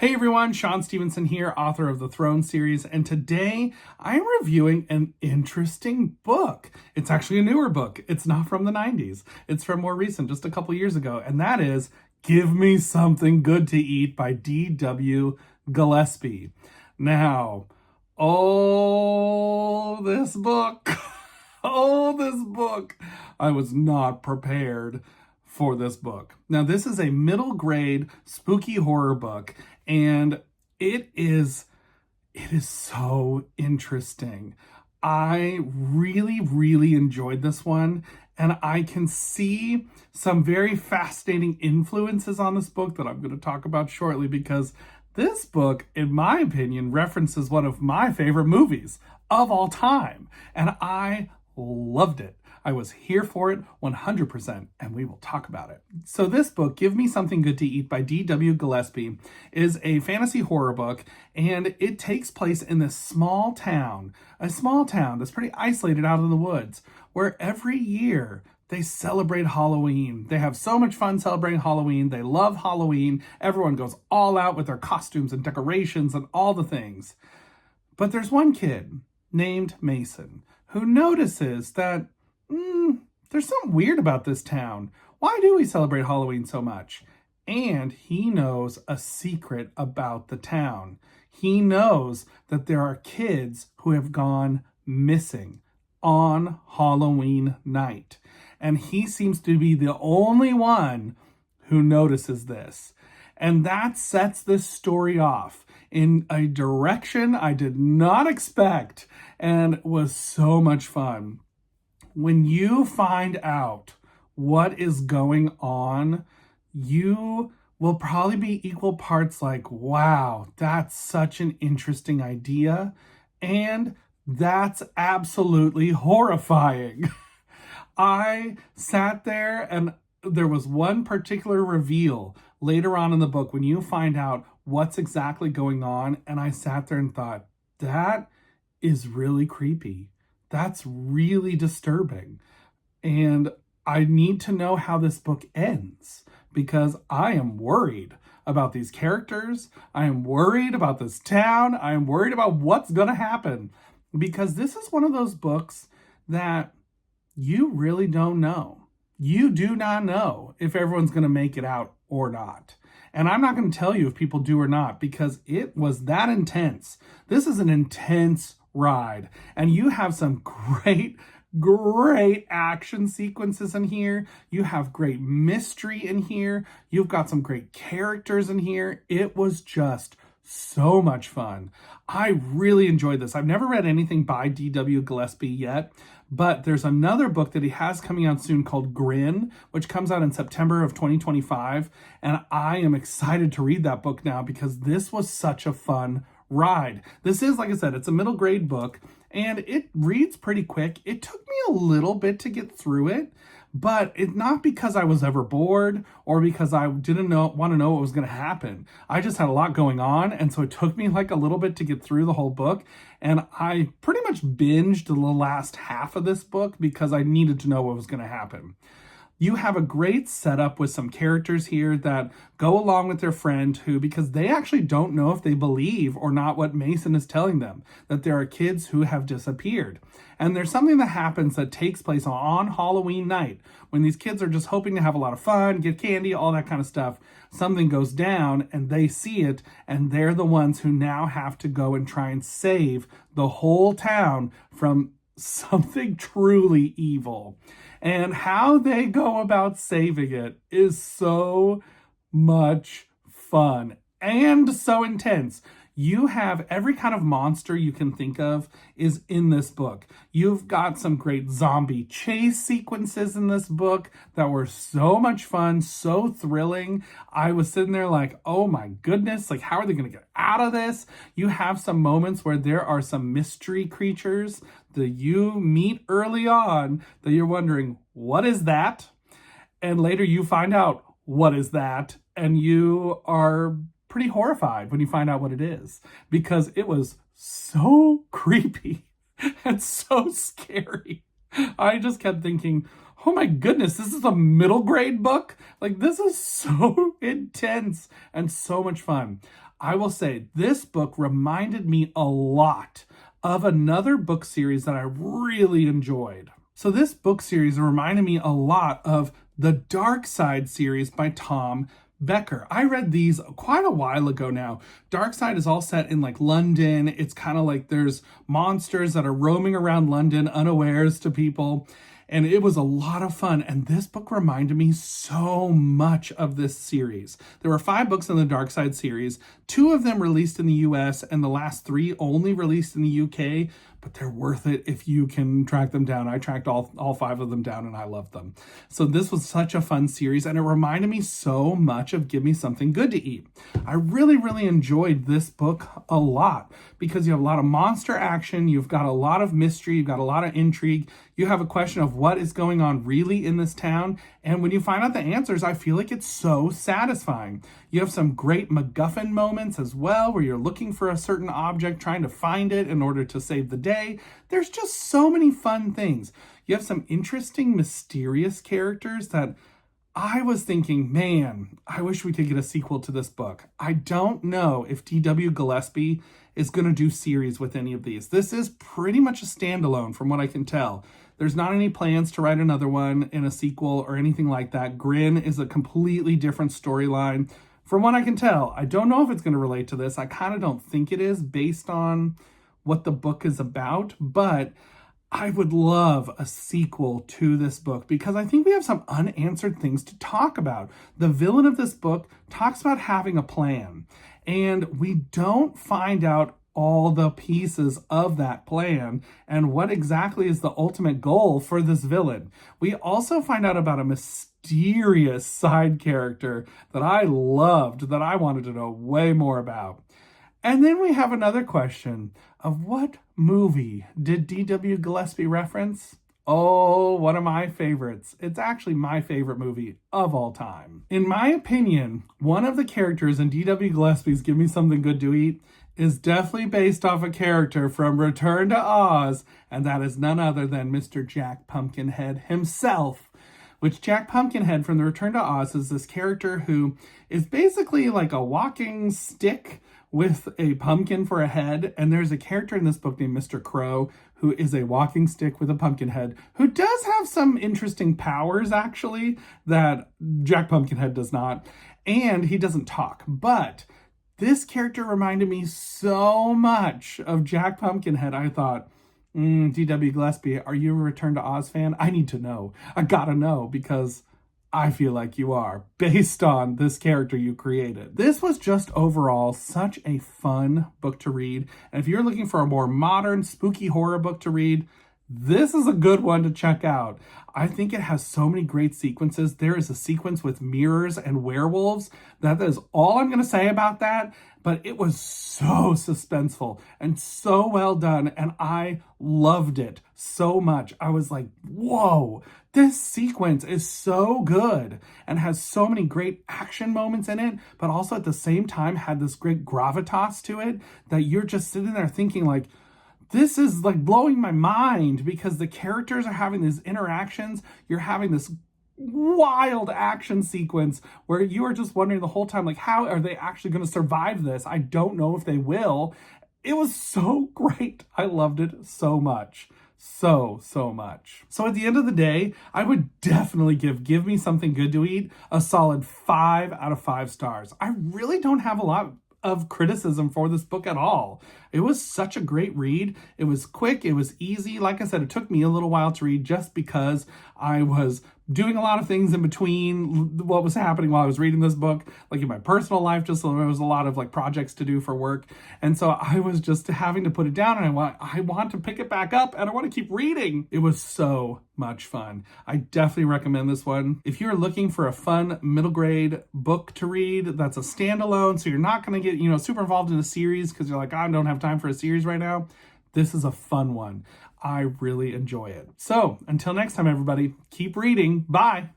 Hey everyone, Shaun Stevenson here, author of the Throne series, and today I'm reviewing an interesting book. It's actually a newer book. It's not from the 90s. It's from more recent, just a couple years ago, and that is Give Me Something Good to Eat by D.W. Gillespie. Now, this book, this book, I was not prepared for this book. Now, this is a middle grade spooky horror book, and it is so interesting. I really enjoyed this one, and I can see some very fascinating influences on this book that I'm going to talk about shortly, because this book, in my opinion, references one of my favorite movies of all time, and I loved it. I was here for it 100%, and we will talk about it. So this book, Give Me Something Good to Eat by D.W. Gillespie, is a fantasy horror book, and it takes place in this small town that's pretty isolated out in the woods, where every year they celebrate Halloween. They have so much fun celebrating Halloween. They love Halloween. Everyone goes all out with their costumes and decorations and all the things. But there's one kid named Mason who notices that there's something weird about this town. Why do we celebrate Halloween so much? And he knows a secret about the town. He knows that there are kids who have gone missing on Halloween night. And he seems to be the only one who notices this. And that sets this story off in a direction I did not expect, and was so much fun. When you find out what is going on, you will probably be equal parts like, wow, that's such an interesting idea, and that's absolutely horrifying. I sat there, and there was one particular reveal later on in the book when you find out what's exactly going on, and I sat there and thought, that is really creepy. That's really disturbing. And I need to know how this book ends, because I am worried about these characters. I am worried about this town. I am worried about what's going to happen, because this is one of those books that you really don't know. You do not know if everyone's going to make it out or not. And I'm not going to tell you if people do or not, because it was that intense. This is an intense ride, and you have some great action sequences in here. You have great mystery in here. You've got some great characters in here. It was just so much fun. I really enjoyed this. I've never read anything by D.W. Gillespie yet, but there's another book that he has coming out soon called Grin, which comes out in September of 2025, and I am excited to read that book now, because this was such a fun ride. This is, like I said, it's a middle grade book, and it reads pretty quick. It took me a little bit to get through it, but it's not because I was ever bored or because I didn't want to know what was going to happen. I just had a lot going on, and so it took me like a little bit to get through the whole book, and I pretty much binged the last half of this book because I needed to know what was going to happen. You have a great setup with some characters here that go along with their friend who, because they actually don't know if they believe or not what Mason is telling them, that there are kids who have disappeared. And there's something that happens that takes place on Halloween night when these kids are just hoping to have a lot of fun, get candy, all that kind of stuff. Something goes down and they see it, and they're the ones who now have to go and try and save the whole town from something truly evil. And how they go about saving it is so much fun and so intense. You have every kind of monster you can think of is in this book. You've got some great zombie chase sequences in this book that were so much fun, so thrilling. I was sitting there like, oh my goodness, like how are they going to get out of this? You have some moments where there are some mystery creatures that you meet early on that you're wondering, what is that? And later you find out what is that, and you are pretty horrified when you find out what it is, because it was so creepy and so scary. I just kept thinking, oh my goodness, this is a middle grade book? Like, this is so intense and so much fun. I will say this book reminded me a lot of another book series that I really enjoyed. So this book series reminded me a lot of the Dark Side series by Tom Becker. I read these quite a while ago now. Dark Side is all set in like London. It's kind of like there's monsters that are roaming around London unawares to people. And it was a lot of fun. And this book reminded me so much of this series. There were 5 books in the Dark Side series. 2 of them released in the US and the last 3 only released in the UK. But they're worth it if you can track them down. I tracked all 5 of them down and I loved them. So this was such a fun series and it reminded me so much of Give Me Something Good to Eat. I really, really enjoyed this book a lot because you have a lot of monster action, you've got a lot of mystery, you've got a lot of intrigue, you have a question of what is going on really in this town, and when you find out the answers, I feel like it's so satisfying. You have some great MacGuffin moments as well, where you're looking for a certain object, trying to find it in order to save the day. There's just so many fun things. You have some interesting, mysterious characters that I was thinking, man, I wish we could get a sequel to this book. I don't know if D.W. Gillespie is going to do series with any of these. This is pretty much a standalone from what I can tell. There's not any plans to write another one in a sequel or anything like that. Grin is a completely different storyline. From what I can tell, I don't know if it's going to relate to this. I kind of don't think it is based on what the book is about, but I would love a sequel to this book because I think we have some unanswered things to talk about. The villain of this book talks about having a plan, and we don't find out all the pieces of that plan and what exactly is the ultimate goal for this villain. We also find out about a mysterious side character that I loved, that I wanted to know way more about. And then we have another question of what movie did D.W. Gillespie reference? Oh, one of my favorites. It's actually my favorite movie of all time. In my opinion, one of the characters in D.W. Gillespie's Give Me Something Good to Eat is definitely based off a character from Return to Oz, and that is none other than Mr. Jack Pumpkinhead himself. Which Jack Pumpkinhead from the Return to Oz is this character who is basically like a walking stick with a pumpkin for a head. And there's a character in this book named Mr. Crow who is a walking stick with a pumpkin head, who does have some interesting powers, actually, that Jack Pumpkinhead does not. And he doesn't talk. But this character reminded me so much of Jack Pumpkinhead. I thought, D.W. Gillespie, are you a Return to Oz fan? I need to know. I gotta know because I feel like you are, based on this character you created. This was just overall such a fun book to read. And if you're looking for a more modern, spooky horror book to read, this is a good one to check out. I think it has so many great sequences. There is a sequence with mirrors and werewolves. That is all I'm going to say about that. But it was so suspenseful and so well done. And I loved it so much. I was like, whoa, this sequence is so good and has so many great action moments in it, but also at the same time had this great gravitas to it that you're just sitting there thinking like, this is like blowing my mind because the characters are having these interactions. You're having this wild action sequence where you are just wondering the whole time, like, how are they actually going to survive this? I don't know if they will. It was so great. I loved it so much. So much. So at the end of the day, I would definitely give Me Something Good to Eat a solid 5 out of 5 stars. I really don't have a lot of criticism for this book at all. It was such a great read. It was quick. It was easy. Like I said, it took me a little while to read just because I was doing a lot of things in between what was happening while I was reading this book, like in my personal life, just so there was a lot of like projects to do for work. And so I was just having to put it down, and I want to pick it back up and I want to keep reading. It was so much fun. I definitely recommend this one. If you're looking for a fun middle grade book to read, that's a standalone, so you're not going to get, super involved in a series because you're like, I don't have time for a series right now. This is a fun one. I really enjoy it. So until next time, everybody, keep reading. Bye.